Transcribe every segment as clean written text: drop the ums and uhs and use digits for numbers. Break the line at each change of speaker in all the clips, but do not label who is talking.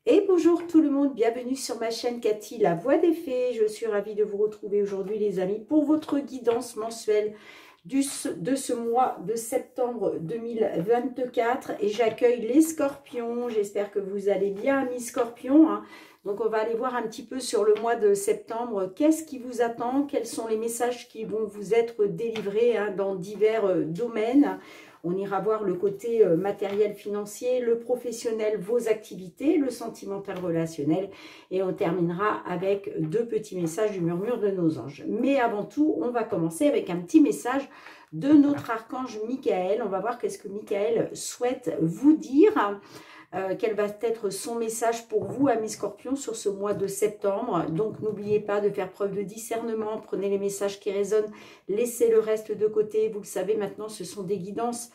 Et bonjour tout le monde, bienvenue sur ma chaîne Cathy, la voix des fées. Je suis ravie de vous retrouver aujourd'hui les amis pour votre guidance mensuelle de ce mois de septembre 2024. Et j'accueille les scorpions, j'espère que vous allez bien amis scorpions. Donc on va aller voir un petit peu sur le mois de septembre, qu'est-ce qui vous attend, quels sont les messages qui vont vous être délivrés dans divers domaines. On ira voir le côté matériel financier, le professionnel, vos activités, le sentimental relationnel. Et on terminera avec deux petits messages du murmure de nos anges. Mais avant tout, on va commencer avec un petit message de notre archange Michael. On va voir qu'est-ce que Michael souhaite vous dire. Quel va être son message pour vous, amis scorpions, sur ce mois de septembre. Donc, n'oubliez pas de faire preuve de discernement. Prenez les messages qui résonnent. Laissez le reste de côté. Vous le savez, maintenant, ce sont des guidances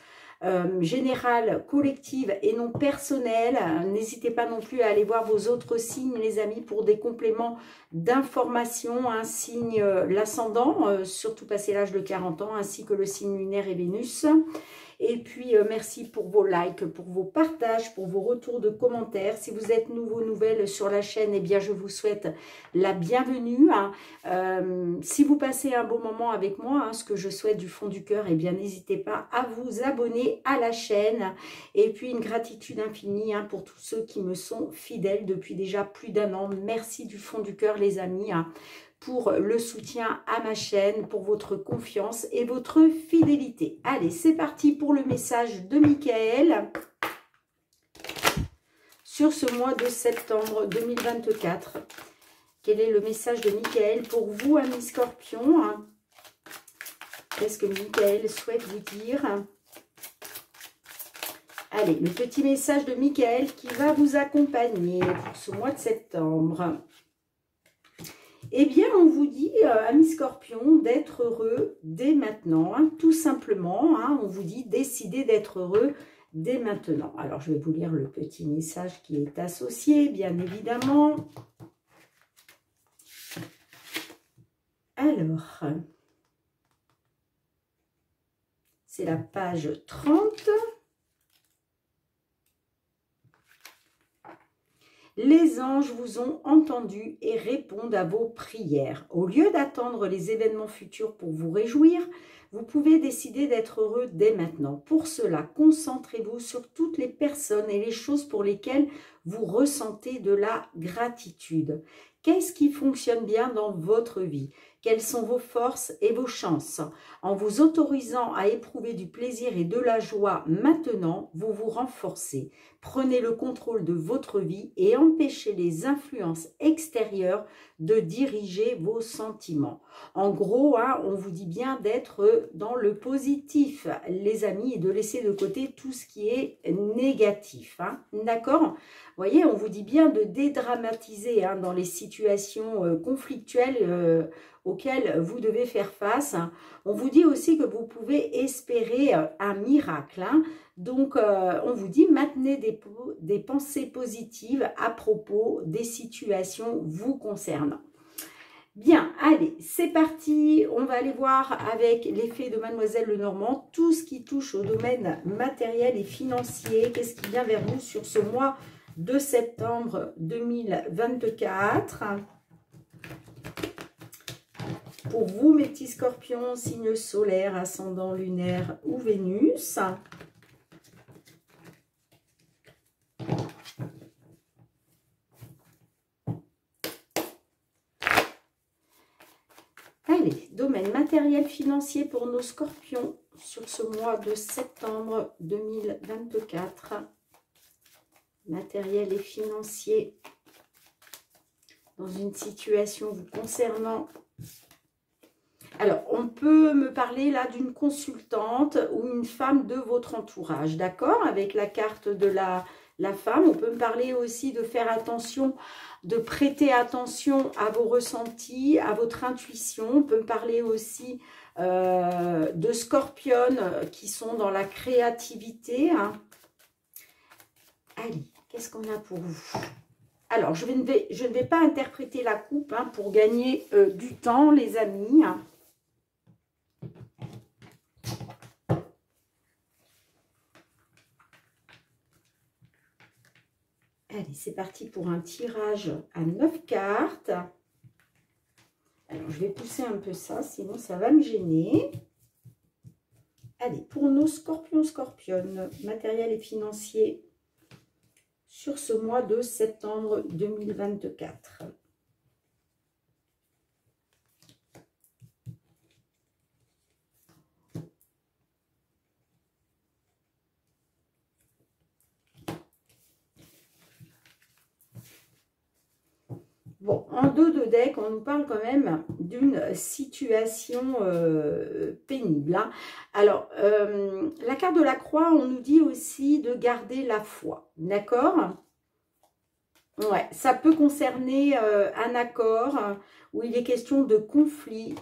générales, collectives et non personnelles. N'hésitez pas non plus à aller voir vos autres signes, les amis, pour des compléments d'information. Un signe, l'ascendant, surtout passé l'âge de 40 ans, ainsi que le signe lunaire et Vénus. Et puis, merci pour vos likes, pour vos partages, pour vos retours de commentaires. Si vous êtes nouveau, nouvelle sur la chaîne, eh bien, je vous souhaite la bienvenue. Si vous passez un bon moment avec moi, ce que je souhaite du fond du cœur, eh bien, n'hésitez pas à vous abonner à la chaîne. Et puis, une gratitude infinie pour tous ceux qui me sont fidèles depuis déjà plus d'un an. Merci du fond du cœur, les amis. Pour le soutien à ma chaîne, pour votre confiance et votre fidélité. Allez, c'est parti pour le message de Michael sur ce mois de septembre 2024. Quel est le message de Michael pour vous, amis scorpions? Qu'est-ce que Michael souhaite vous dire? Allez, le petit message de Michael qui va vous accompagner pour ce mois de septembre. Eh bien, on vous dit, amis scorpions, d'être heureux dès maintenant, tout simplement. On vous dit, décidez d'être heureux dès maintenant. Alors, je vais vous lire le petit message qui est associé, bien évidemment. Alors, c'est la page 30. Les anges vous ont entendu et répondent à vos prières. Au lieu d'attendre les événements futurs pour vous réjouir, vous pouvez décider d'être heureux dès maintenant. Pour cela, concentrez-vous sur toutes les personnes et les choses pour lesquelles vous ressentez de la gratitude. Qu'est-ce qui fonctionne bien dans votre vie? Quelles sont vos forces et vos chances? En vous autorisant à éprouver du plaisir et de la joie maintenant, vous vous renforcez. Prenez le contrôle de votre vie et empêchez les influences extérieures de diriger vos sentiments. En gros, on vous dit bien d'être dans le positif, les amis, et de laisser de côté tout ce qui est négatif. D'accord? Vous voyez, on vous dit bien de dédramatiser dans les situations conflictuelles auxquelles vous devez faire face. On vous dit aussi que vous pouvez espérer un miracle. Donc, on vous dit, maintenez des pensées positives à propos des situations vous concernant. Bien, allez, c'est parti. On va aller voir avec l'effet de Mademoiselle Lenormand tout ce qui touche au domaine matériel et financier. Qu'est-ce qui vient vers vous sur ce mois de septembre 2024 ? Pour vous, mes petits scorpions, signe solaire, ascendant lunaire ou Vénus. Allez, domaine matériel financier pour nos scorpions sur ce mois de septembre 2024. Matériel et financier dans une situation vous concernant. Alors, on peut me parler là d'une consultante ou une femme de votre entourage, d'accord? Avec la carte de la femme, on peut me parler aussi de faire attention, de prêter attention à vos ressentis, à votre intuition. On peut me parler aussi de scorpionnes qui sont dans la créativité. Allez, qu'est-ce qu'on a pour vous? Alors, je ne vais pas interpréter la coupe pour gagner du temps, les amis. Allez, c'est parti pour un tirage à 9 cartes. Alors, je vais pousser un peu ça, sinon ça va me gêner. Allez, pour nos scorpions, scorpionnes, matériel et financier, sur ce mois de septembre 2024. Bon, en dos de deck, on nous parle quand même d'une situation pénible. Hein. Alors, la carte de la croix, on nous dit aussi de garder la foi. D'accord? Ouais, ça peut concerner un accord où il est question de conflit,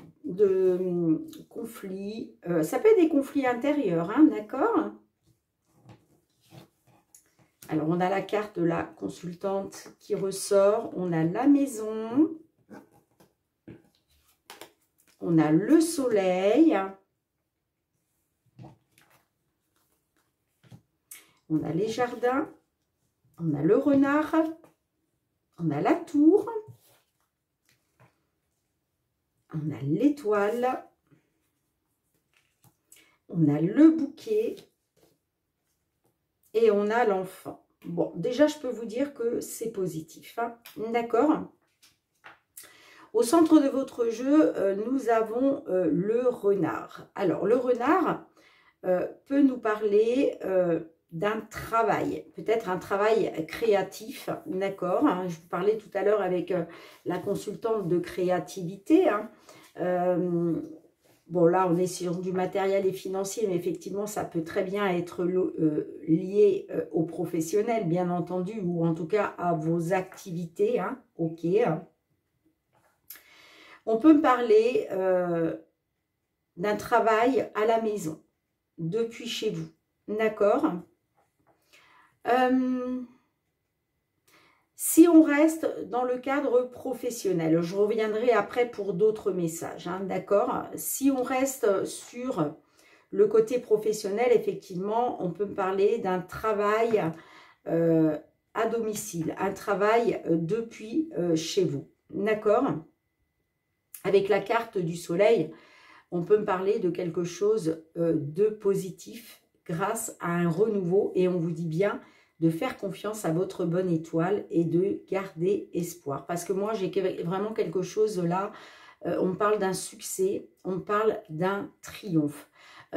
ça peut être des conflits intérieurs, hein, d'accord? Alors, on a la carte de la consultante qui ressort. On a la maison. On a le soleil. On a les jardins. On a le renard. On a la tour. On a l'étoile. On a le bouquet. Et on a l'enfant. Bon, déjà, je peux vous dire que c'est positif. Hein, d'accord? Au centre de votre jeu, nous avons le renard. Alors, le renard peut nous parler d'un travail, peut-être un travail créatif, d'accord? Hein, je vous parlais tout à l'heure avec la consultante de créativité. Hein, bon, là, on est sur du matériel et financier, mais effectivement, ça peut très bien être lié aux professionnels, bien entendu, ou en tout cas à vos activités. Hein, ok. On peut me parler d'un travail à la maison, depuis chez vous. D'accord? Si on reste dans le cadre professionnel, je reviendrai après pour d'autres messages, hein, d'accord? Si on reste sur le côté professionnel, effectivement, on peut me parler d'un travail à domicile, un travail depuis chez vous, d'accord? Avec la carte du soleil, on peut me parler de quelque chose de positif grâce à un renouveau et on vous dit bien de faire confiance à votre bonne étoile et de garder espoir. Parce que moi, j'ai vraiment quelque chose là, on me parle d'un succès, on me parle d'un triomphe.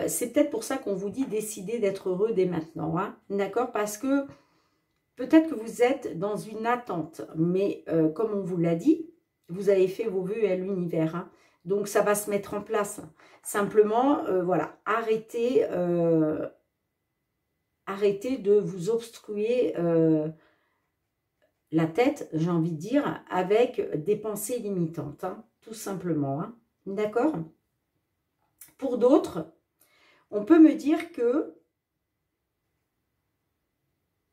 C'est peut-être pour ça qu'on vous dit décidez d'être heureux dès maintenant, hein, d'accord? Parce que peut-être que vous êtes dans une attente, mais comme on vous l'a dit, vous avez fait vos vœux à l'univers, hein, donc ça va se mettre en place. Simplement, voilà, arrêtez de vous obstruer la tête, j'ai envie de dire, avec des pensées limitantes, hein, tout simplement. Hein, d'accord? Pour d'autres, on peut me dire que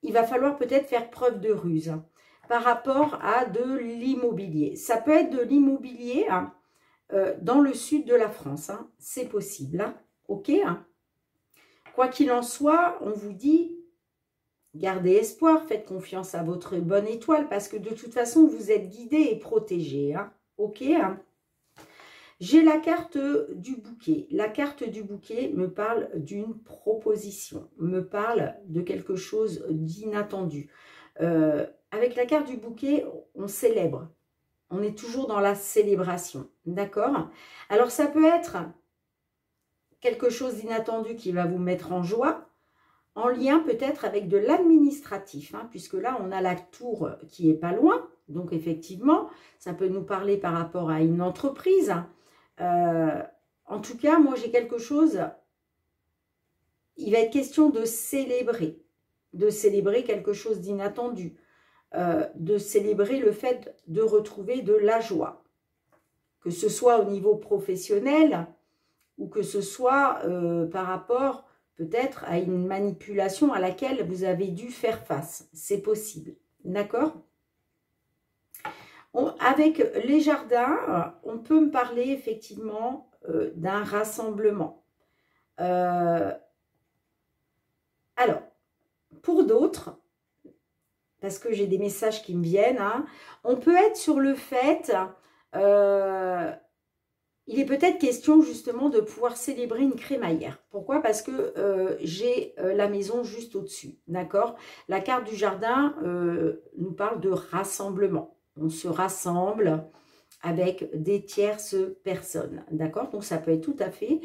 il va falloir peut-être faire preuve de ruse hein, par rapport à de l'immobilier. Ça peut être de l'immobilier hein, dans le sud de la France, hein, c'est possible, hein, ok hein. Quoi qu'il en soit, on vous dit, gardez espoir, faites confiance à votre bonne étoile, parce que de toute façon, vous êtes guidé et protégé, hein, ok hein. J'ai la carte du bouquet. La carte du bouquet me parle d'une proposition, me parle de quelque chose d'inattendu. Avec la carte du bouquet, on célèbre. On est toujours dans la célébration, d'accord? Alors, ça peut être quelque chose d'inattendu qui va vous mettre en joie, en lien peut-être avec de l'administratif, hein, puisque là, on a la tour qui est pas loin. Donc, effectivement, ça peut nous parler par rapport à une entreprise. En tout cas, moi, j'ai quelque chose, il va être question de célébrer quelque chose d'inattendu, de célébrer le fait de retrouver de la joie, que ce soit au niveau professionnel ou que ce soit par rapport peut-être à une manipulation à laquelle vous avez dû faire face. C'est possible, d'accord? Avec les jardins, on peut me parler effectivement d'un rassemblement. Alors, pour d'autres, parce que j'ai des messages qui me viennent. Hein. On peut être sur le fait, il est peut-être question justement de pouvoir célébrer une crémaillère. Pourquoi? Parce que j'ai la maison juste au-dessus, d'accord? La carte du jardin nous parle de rassemblement. On se rassemble avec des tierces personnes, d'accord? Donc ça peut être tout à fait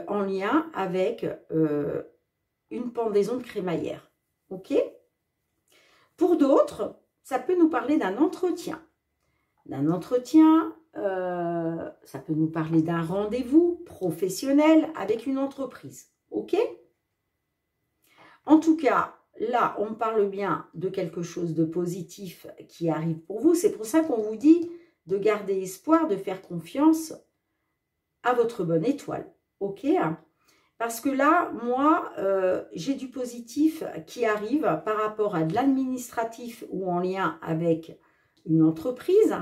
en lien avec une pendaison de crémaillère, ok? Pour d'autres, ça peut nous parler d'un entretien. Ça peut nous parler d'un rendez-vous professionnel avec une entreprise, ok? En tout cas, là, on parle bien de quelque chose de positif qui arrive pour vous. C'est pour ça qu'on vous dit de garder espoir, de faire confiance à votre bonne étoile, ok? Parce que là, moi, j'ai du positif qui arrive par rapport à de l'administratif ou en lien avec une entreprise.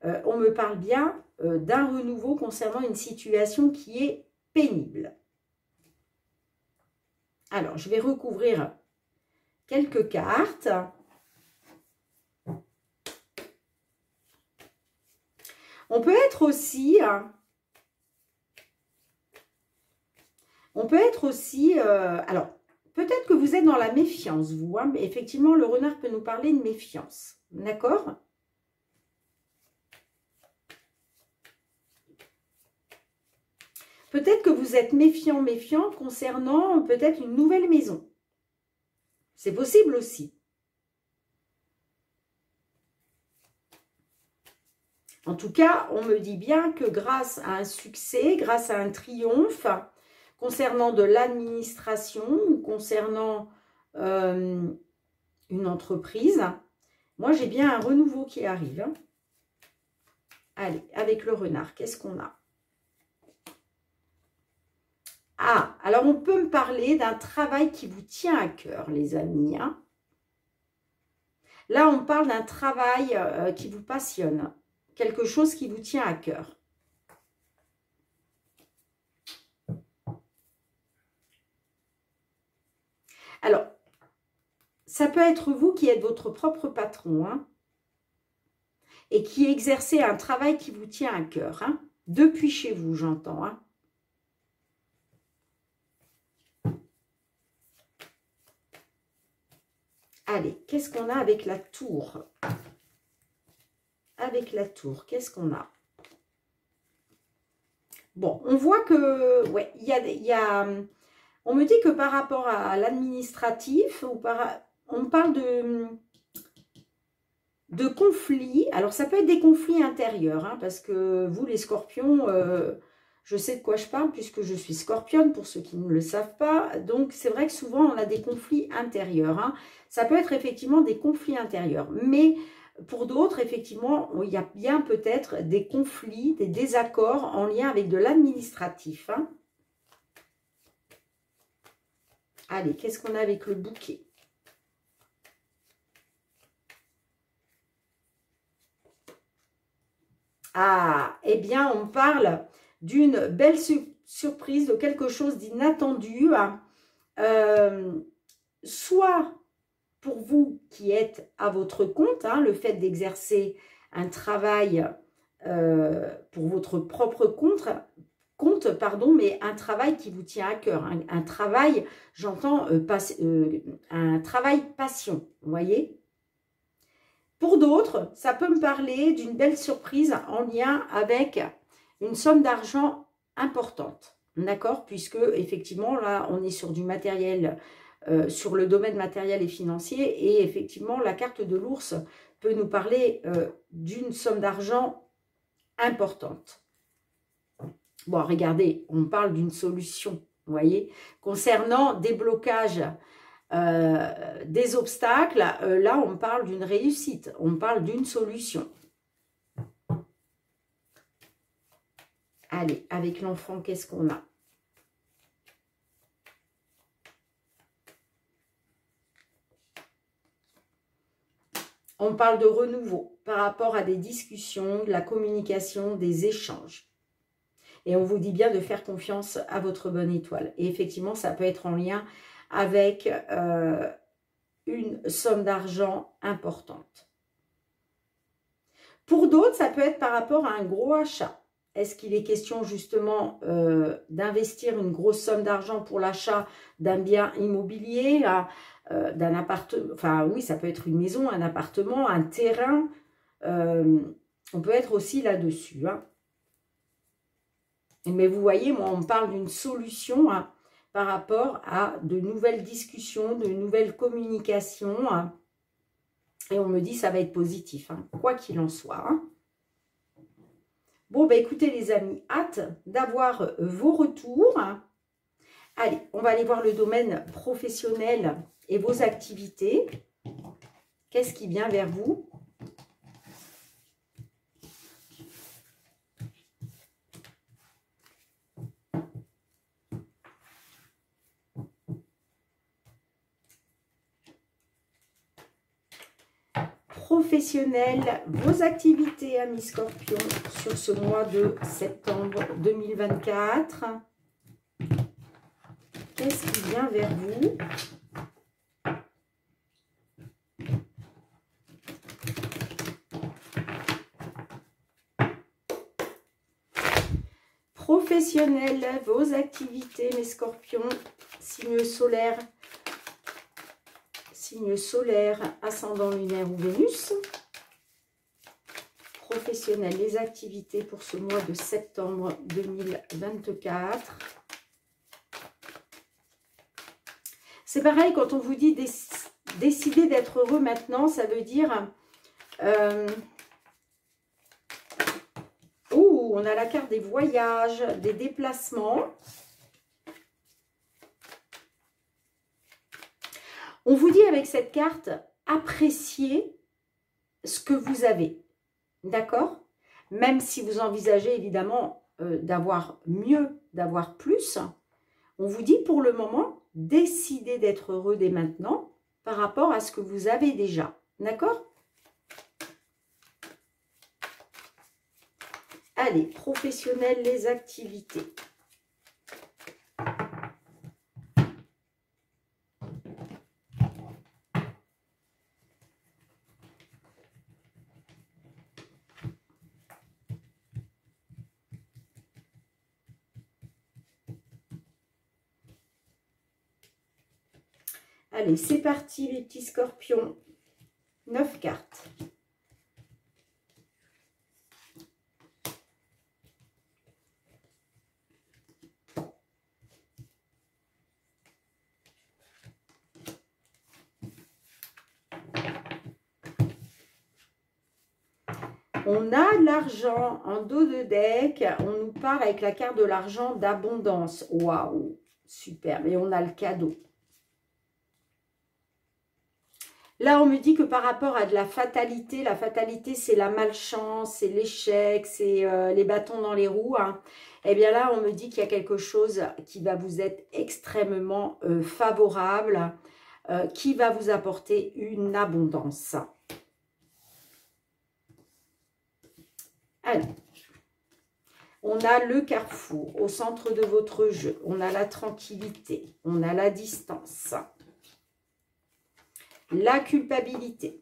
On me parle bien d'un renouveau concernant une situation qui est pénible. Alors, je vais recouvrir quelques cartes. On peut être aussi... alors, peut-être que vous êtes dans la méfiance, vous. Hein, mais effectivement, le renard peut nous parler de méfiance. D'accord ? Peut-être que vous êtes méfiant concernant peut-être une nouvelle maison. C'est possible aussi. En tout cas, on me dit bien que grâce à un succès, grâce à un triomphe, concernant de l'administration ou concernant une entreprise, moi j'ai bien un renouveau qui arrive. Hein. Allez, avec le renard, qu'est-ce qu'on a? Ah, alors on peut me parler d'un travail qui vous tient à cœur, les amis. Hein. Là, on parle d'un travail qui vous passionne, quelque chose qui vous tient à cœur. Alors, ça peut être vous qui êtes votre propre patron, hein, et qui exercez un travail qui vous tient à cœur, hein, depuis chez vous, j'entends. Hein. Allez, qu'est-ce qu'on a avec la tour? Avec la tour, qu'est-ce qu'on a? Bon, on voit que, ouais, on me dit que par rapport à l'administratif, on parle de conflits. Alors, ça peut être des conflits intérieurs, hein, parce que vous, les scorpions, je sais de quoi je parle, puisque je suis scorpionne, pour ceux qui ne le savent pas. Donc, c'est vrai que souvent, on a des conflits intérieurs. Hein. Ça peut être effectivement des conflits intérieurs. Mais pour d'autres, effectivement, il y a bien peut-être des conflits, des désaccords en lien avec de l'administratif. Hein. Allez, qu'est-ce qu'on a avec le bouquet? Ah, eh bien, on parle d'une belle surprise, de quelque chose d'inattendu. Soit pour vous qui êtes à votre compte, hein, le fait d'exercer un travail pour votre propre compte, mais un travail qui vous tient à cœur. Un travail, j'entends, un travail passion, vous voyez. Pour d'autres, ça peut me parler d'une belle surprise en lien avec une somme d'argent importante, d'accord? Puisque, effectivement, là, on est sur du matériel, sur le domaine matériel et financier, et effectivement, la carte de l'ours peut nous parler d'une somme d'argent importante. Bon, regardez, on parle d'une solution, vous voyez, concernant des blocages, des obstacles, là, on parle d'une réussite, on parle d'une solution. Allez, avec l'enfant, qu'est-ce qu'on a? On parle de renouveau par rapport à des discussions, de la communication, des échanges. Et on vous dit bien de faire confiance à votre bonne étoile. Et effectivement, ça peut être en lien avec une somme d'argent importante. Pour d'autres, ça peut être par rapport à un gros achat. Est-ce qu'il est question justement d'investir une grosse somme d'argent pour l'achat d'un bien immobilier, d'un appartement, enfin oui, ça peut être une maison, un appartement, un terrain, on peut être aussi là-dessus. Hein. Mais vous voyez, moi, on me parle d'une solution hein, par rapport à de nouvelles discussions, de nouvelles communications. Hein, et on me dit ça va être positif, hein, quoi qu'il en soit. Hein. Bon, bah écoutez les amis, hâte d'avoir vos retours. Allez, on va aller voir le domaine professionnel et vos activités. Qu'est-ce qui vient vers vous ? Professionnel, vos activités, amis Scorpion, sur ce mois de septembre 2024. Qu'est-ce qui vient vers vous? Professionnel, vos activités, mes Scorpions, signe solaire, ascendant lunaire ou Vénus. Professionnel, les activités pour ce mois de septembre 2024. C'est pareil, quand on vous dit décider d'être heureux maintenant, ça veut dire... on a la carte des voyages, des déplacements. On vous dit avec cette carte, appréciez ce que vous avez. D'accord? Même si vous envisagez évidemment d'avoir mieux, d'avoir plus, on vous dit pour le moment, décidez d'être heureux dès maintenant par rapport à ce que vous avez déjà. D'accord? Allez, professionnel, les activités. Allez, c'est parti les petits scorpions. 9 cartes. On a l'argent en dos de deck. On nous parle avec la carte de l'argent d'abondance. Waouh, super. Et on a le cadeau. Là, on me dit que par rapport à de la fatalité c'est la malchance, c'est l'échec, c'est les bâtons dans les roues. Hein. Eh bien là, on me dit qu'il y a quelque chose qui va vous être extrêmement favorable, qui va vous apporter une abondance. Alors, on a le carrefour au centre de votre jeu. On a la tranquillité, on a la distance. La culpabilité,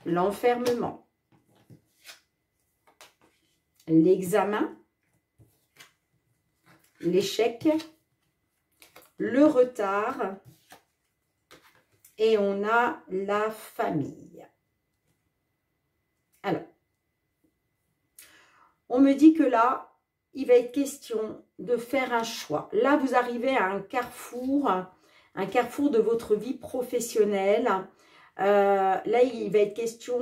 l'enfermement, l'examen, l'échec, le retard et on a la famille. Alors, on me dit que là, il va être question de faire un choix. Là, vous arrivez à un carrefour de votre vie professionnelle. Là, il va être question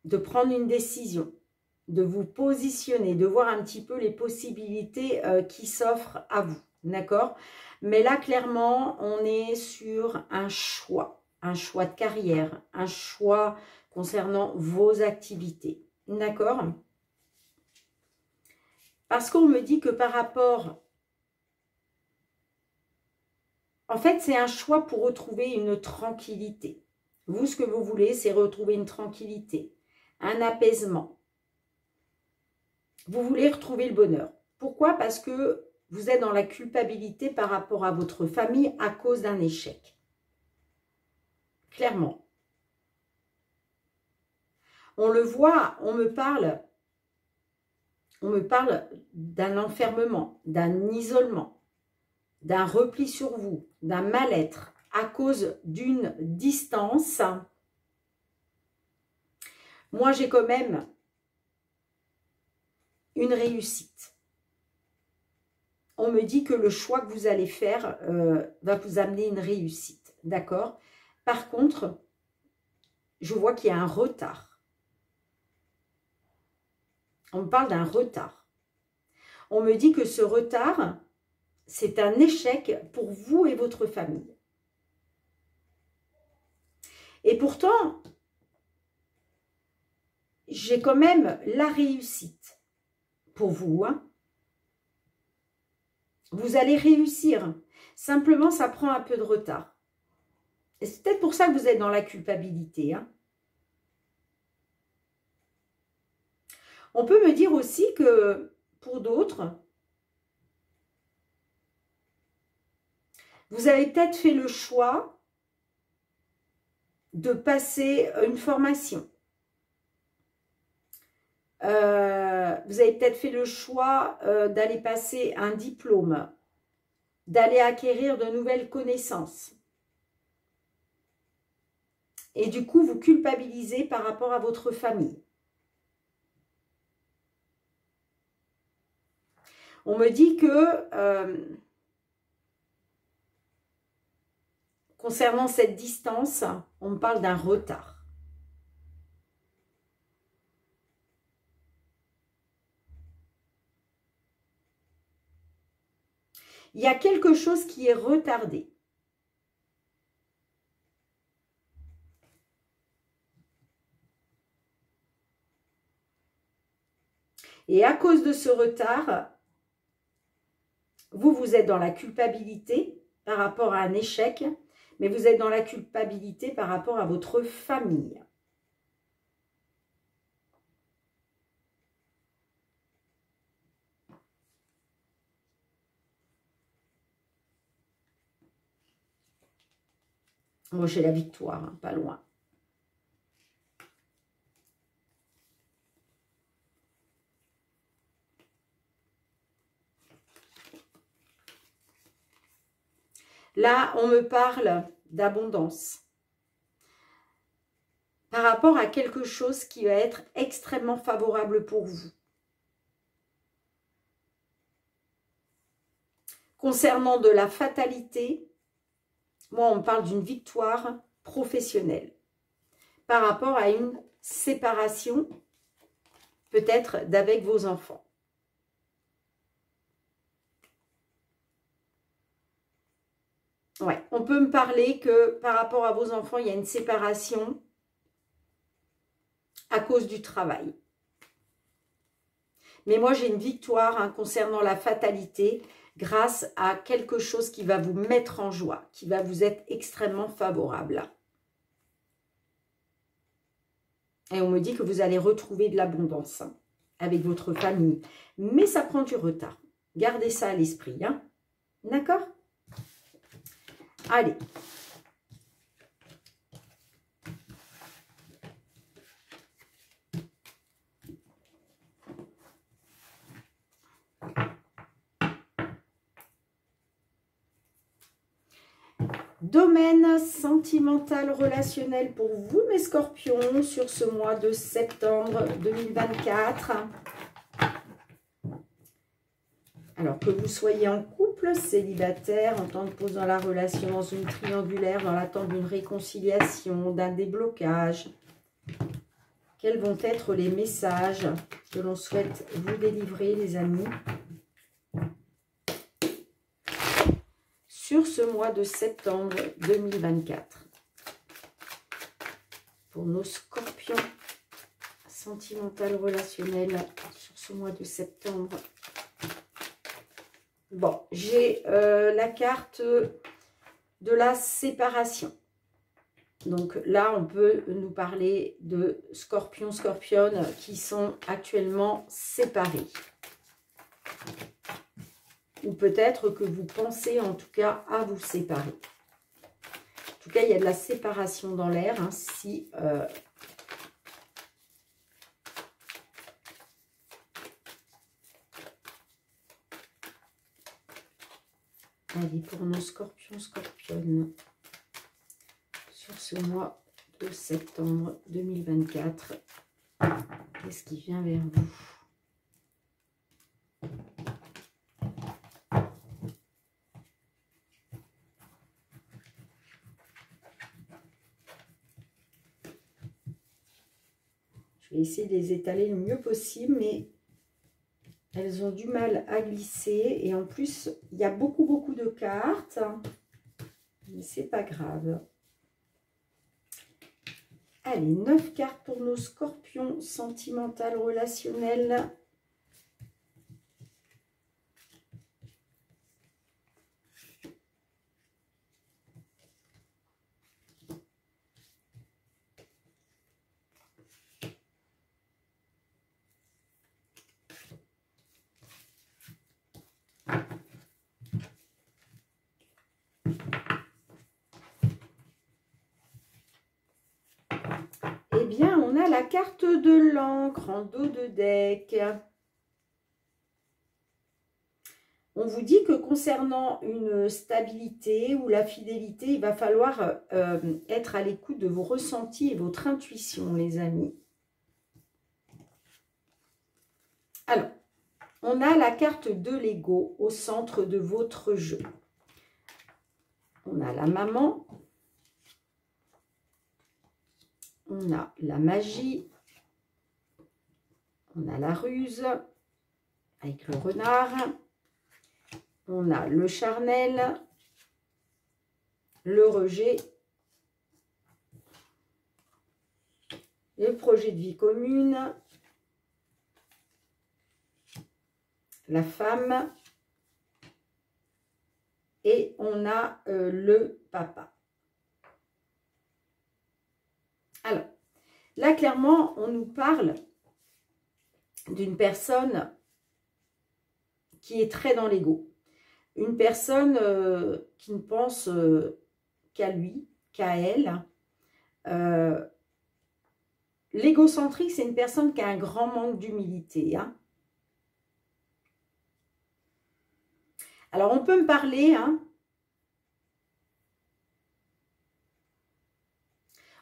de prendre une décision, de vous positionner, de voir un petit peu les possibilités qui s'offrent à vous. D'accord? Mais là, clairement, on est sur un choix de carrière, un choix concernant vos activités. D'accord? Parce qu'on me dit que par rapport... En fait, c'est un choix pour retrouver une tranquillité. Vous, ce que vous voulez, c'est retrouver une tranquillité, un apaisement. Vous voulez retrouver le bonheur. Pourquoi? Parce que vous êtes dans la culpabilité par rapport à votre famille à cause d'un échec. Clairement. On le voit, on me parle d'un enfermement, d'un isolement, d'un repli sur vous, d'un mal-être à cause d'une distance. Moi, j'ai quand même une réussite. On me dit que le choix que vous allez faire va vous amener une réussite. D'accord? Par contre, je vois qu'il y a un retard. On me parle d'un retard. On me dit que ce retard, c'est un échec pour vous et votre famille. Et pourtant, j'ai quand même la réussite pour vous, hein. Vous allez réussir. Simplement, ça prend un peu de retard. Et c'est peut-être pour ça que vous êtes dans la culpabilité, hein. On peut me dire aussi que, pour d'autres, vous avez peut-être fait le choix de passer une formation. Vous avez peut-être fait le choix d'aller passer un diplôme, d'aller acquérir de nouvelles connaissances. Et du coup, vous culpabilisez par rapport à votre famille. On me dit que concernant cette distance, on me parle d'un retard. Il y a quelque chose qui est retardé. Et à cause de ce retard, vous êtes dans la culpabilité par rapport à un échec, mais vous êtes dans la culpabilité par rapport à votre famille. Moi, j'ai la victoire, hein, pas loin. Là, on me parle d'abondance. Par rapport à quelque chose qui va être extrêmement favorable pour vous. Concernant de la fatalité, moi, on me parle d'une victoire professionnelle. Par rapport à une séparation, peut-être d'avec vos enfants. Ouais, on peut me parler que par rapport à vos enfants, il y a une séparation à cause du travail. Mais moi, j'ai une victoire hein, concernant la fatalité grâce à quelque chose qui va vous mettre en joie, qui va vous être extrêmement favorable. Et on me dit que vous allez retrouver de l'abondance hein, avec votre famille. Mais ça prend du retard. Gardez ça à l'esprit. Hein. D'accord ? Allez. Domaine sentimental relationnel pour vous, mes scorpions, sur ce mois de septembre 2024. Alors que vous soyez en couple, célibataire, en temps de pause dans la relation, dans une triangulaire, dans l'attente d'une réconciliation, d'un déblocage. Quels vont être les messages que l'on souhaite vous délivrer, les amis, sur ce mois de septembre 2024. Pour nos scorpions, sentimental relationnel, sur ce mois de septembre. Bon, j'ai la carte de la séparation. Donc là, on peut nous parler de scorpions, scorpionnes qui sont actuellement séparés. ou peut-être que vous pensez en tout cas à vous séparer. En tout cas, il y a de la séparation dans l'air, hein, si... Allez, pour nos scorpions, scorpionnes, sur ce mois de septembre 2024, qu'est-ce qui vient vers vous? Je vais essayer de les étaler le mieux possible, mais elles ont du mal à glisser. Et en plus, il y a beaucoup de cartes. Mais c'est pas grave. Allez, 9 cartes pour nos scorpions sentimentales, relationnelles. Eh bien, on a la carte de l'encre en dos de deck. On vous dit que concernant une stabilité ou la fidélité, il va falloir être à l'écoute de vos ressentis et votre intuition, les amis. Alors, on a la carte de l'ego au centre de votre jeu. On a la maman. On a la magie. On a la ruse avec le renard. On a le charnel, le rejet, le projet de vie commune, la femme et on a le papa. Alors, là clairement, on nous parle d'une personne qui est très dans l'ego. Une personne qui ne pense qu'à lui, qu'à elle. L'égocentrique, c'est une personne qui a un grand manque d'humilité. Hein. Alors, on peut me parler... Hein,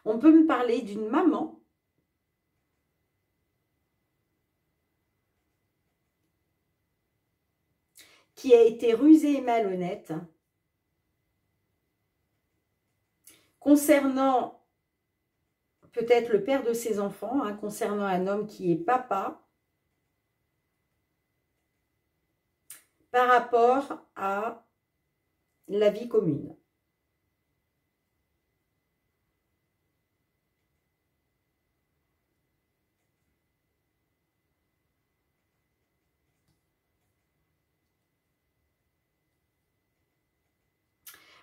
on peut me parler d'une maman qui a été rusée et malhonnête concernant peut-être le père de ses enfants, hein, concernant un homme qui est papa, par rapport à la vie commune.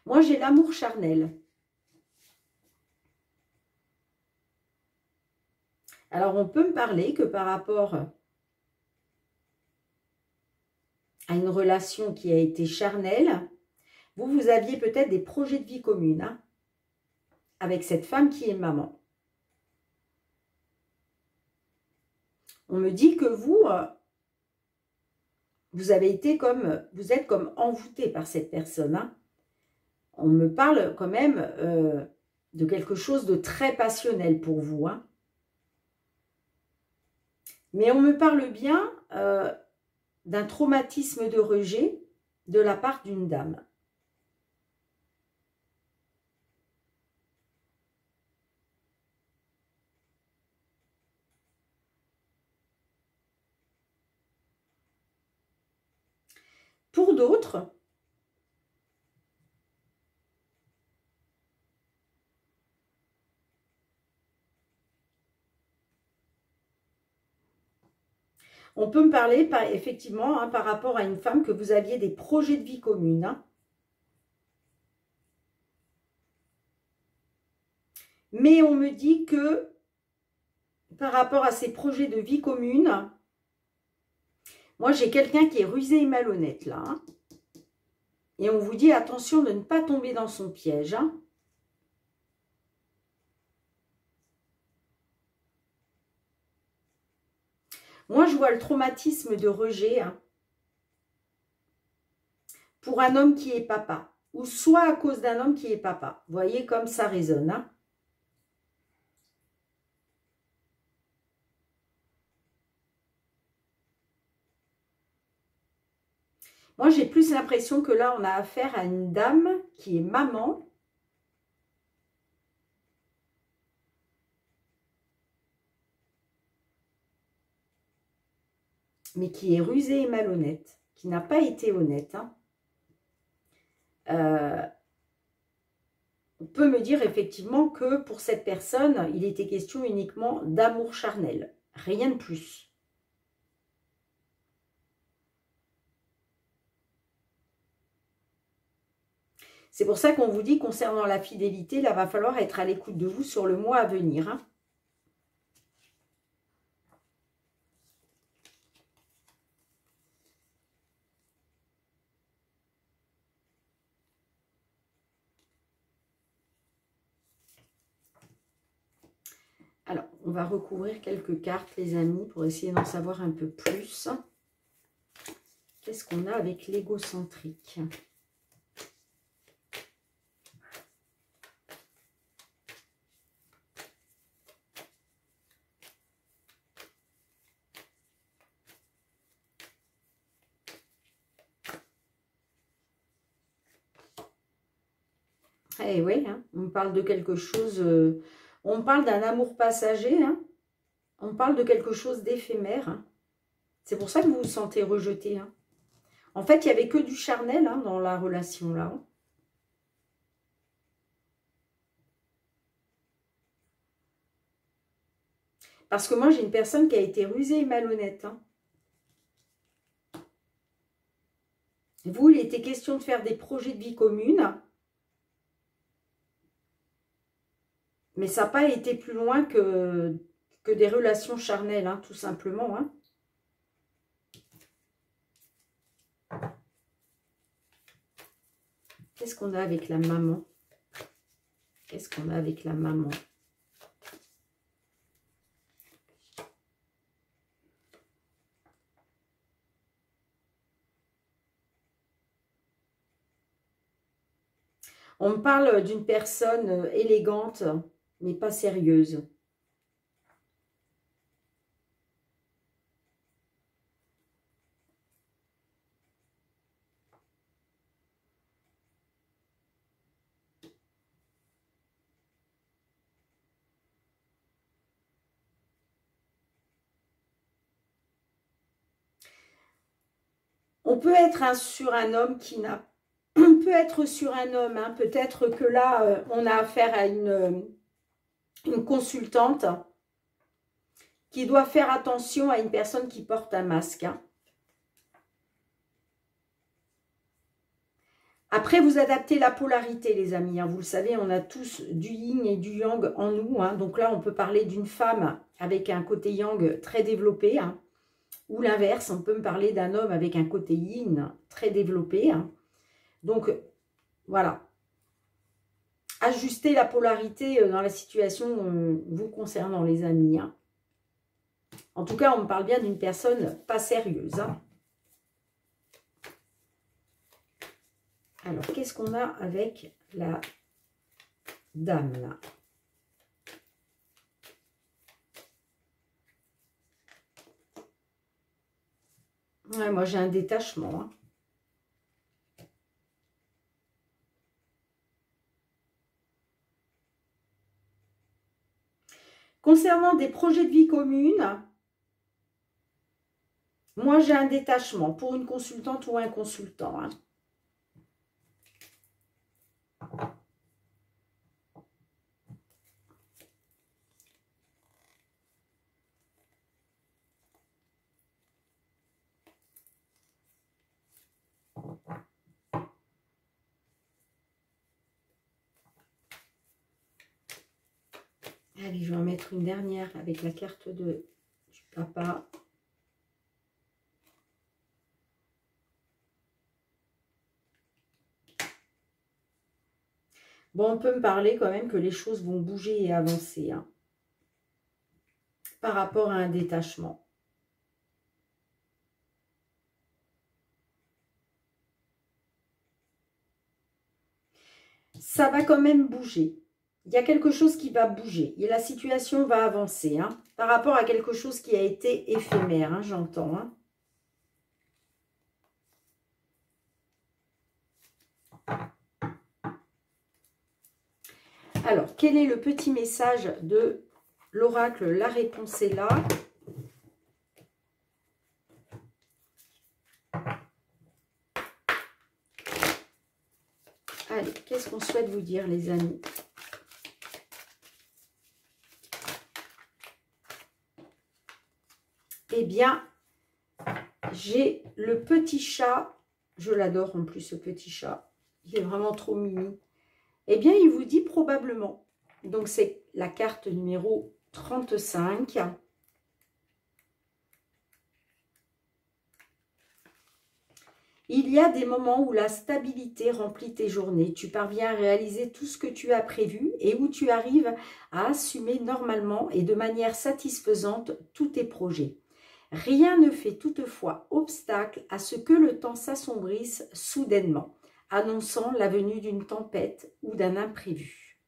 Moi, j'ai l'amour charnel. Alors, on peut me parler que par rapport à une relation qui a été charnelle, vous aviez peut-être des projets de vie commune hein, avec cette femme qui est maman. On me dit que vous avez été comme, vous êtes comme envoûté par cette personne. Hein. On me parle quand même de quelque chose de très passionnel pour vous. Hein. Mais on me parle bien d'un traumatisme de rejet de la part d'une dame. Pour d'autres, on peut me parler effectivement hein, par rapport à une femme que vous aviez des projets de vie communes. Hein. Mais on me dit que par rapport à ces projets de vie commune, moi j'ai quelqu'un qui est rusé et malhonnête là. Hein. Et on vous dit attention de ne pas tomber dans son piège. Hein. Moi, je vois le traumatisme de rejet hein, pour un homme qui est papa. Ou soit à cause d'un homme qui est papa. Vous voyez comme ça résonne. Hein. Moi, j'ai plus l'impression que là, on a affaire à une dame qui est maman. Mais qui est rusée et malhonnête. Qui n'a pas été honnête. Hein. On peut me dire effectivement que pour cette personne, il était question uniquement d'amour charnel. Rien de plus. C'est pour ça qu'on vous dit, concernant la fidélité, là, va falloir être à l'écoute de vous sur le mois à venir. Hein. Alors, on va recouvrir quelques cartes, les amis, pour essayer d'en savoir un peu plus. Qu'est-ce qu'on a avec l'égocentrique ? Eh oui, hein, on parle de quelque chose, on parle d'un amour passager, hein, on parle de quelque chose d'éphémère. Hein. C'est pour ça que vous vous sentez rejeté. Hein. En fait, il n'y avait que du charnel hein, dans la relation là. Hein. Parce que moi, j'ai une personne qui a été rusée et malhonnête. Hein. Vous, il était question de faire des projets de vie commune. Mais ça n'a pas été plus loin que des relations charnelles, hein, tout simplement. Hein. Qu'est-ce qu'on a avec la maman? Qu'est-ce qu'on a avec la maman? On me parle d'une personne élégante, mais pas sérieuse. On peut être sur un homme qui n'a... On peut être sur un homme, hein, peut-être que là, on a affaire à une consultante qui doit faire attention à une personne qui porte un masque. Hein. Après, vous adaptez la polarité, les amis. Hein. Vous le savez, on a tous du yin et du yang en nous. Hein. Donc là, on peut parler d'une femme avec un côté yang très développé. Hein. Ou l'inverse, on peut me parler d'un homme avec un côté yin très développé. Hein. Donc, voilà. Ajustez la polarité dans la situation vous concernant, les amis. Hein. En tout cas, on me parle bien d'une personne pas sérieuse. Hein. Alors, qu'est-ce qu'on a avec la dame, là? Ouais, moi, j'ai un détachement. Hein. Concernant des projets de vie commune, moi, j'ai un détachement pour une consultante ou un consultant. Hein. Allez, je vais en mettre une dernière avec la carte du papa. Bon, on peut me parler quand même que les choses vont bouger et avancer, hein, par rapport à un détachement. Ça va quand même bouger. Il y a quelque chose qui va bouger. Et la situation va avancer, hein, par rapport à quelque chose qui a été éphémère, hein, j'entends. Hein. Alors, quel est le petit message de l'oracle? La réponse est là. Allez, qu'est-ce qu'on souhaite vous dire, les amis? Eh bien, j'ai le petit chat. Je l'adore en plus, ce petit chat. Il est vraiment trop mimi. Eh bien, il vous dit probablement. Donc, c'est la carte numéro 35. Il y a des moments où la stabilité remplit tes journées. Tu parviens à réaliser tout ce que tu as prévu et où tu arrives à assumer normalement et de manière satisfaisante tous tes projets. Rien ne fait toutefois obstacle à ce que le temps s'assombrisse soudainement, annonçant la venue d'une tempête ou d'un imprévu.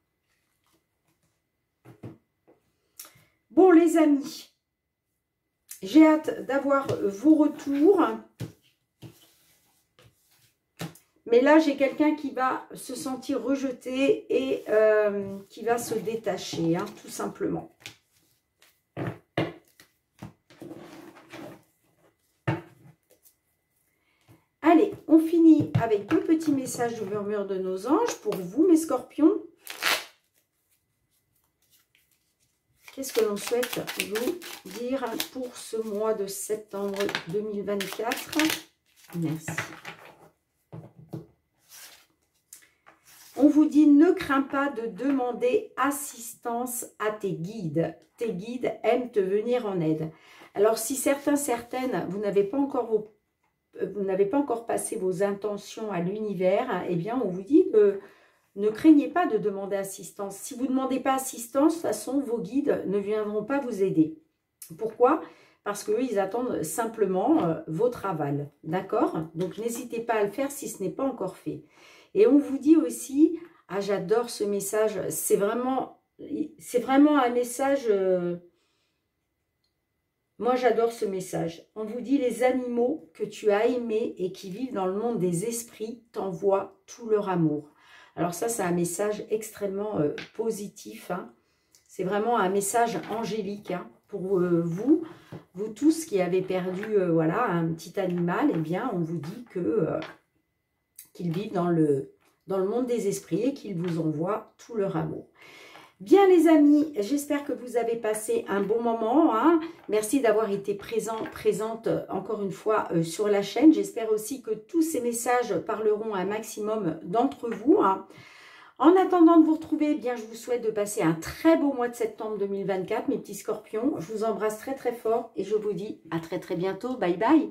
Bon, les amis, j'ai hâte d'avoir vos retours. Mais là, j'ai quelqu'un qui va se sentir rejeté et qui va se détacher, hein, tout simplement. Allez, on finit avec deux petits messages du murmure de nos anges pour vous, mes scorpions. Qu'est-ce que l'on souhaite vous dire pour ce mois de septembre 2024? Merci. On vous dit, ne crains pas de demander assistance à tes guides. Tes guides aiment te venir en aide. Alors, si certaines, vous n'avez pas encore passé vos intentions à l'univers, eh bien, on vous dit, ne craignez pas de demander assistance. Si vous ne demandez pas assistance, de toute façon, vos guides ne viendront pas vous aider. Pourquoi ? Parce qu'eux, ils attendent simplement votre aval. D'accord? Donc, n'hésitez pas à le faire si ce n'est pas encore fait. Et on vous dit aussi, ah, j'adore ce message, c'est vraiment un message, moi j'adore ce message. On vous dit, les animaux que tu as aimés et qui vivent dans le monde des esprits t'envoient tout leur amour. Alors ça, c'est un message extrêmement positif, hein. C'est vraiment un message angélique, hein, pour vous tous qui avez perdu voilà, un petit animal. Eh bien, on vous dit que... qu'ils vivent dans le monde des esprits et qu'ils vous envoient tout leur amour. Bien les amis, j'espère que vous avez passé un bon moment, hein. Merci d'avoir été présente encore une fois sur la chaîne. J'espère aussi que tous ces messages parleront à un maximum d'entre vous, hein. En attendant de vous retrouver, eh bien, je vous souhaite de passer un très beau mois de septembre 2024, mes petits scorpions. Je vous embrasse très très fort et je vous dis à très très bientôt. Bye bye.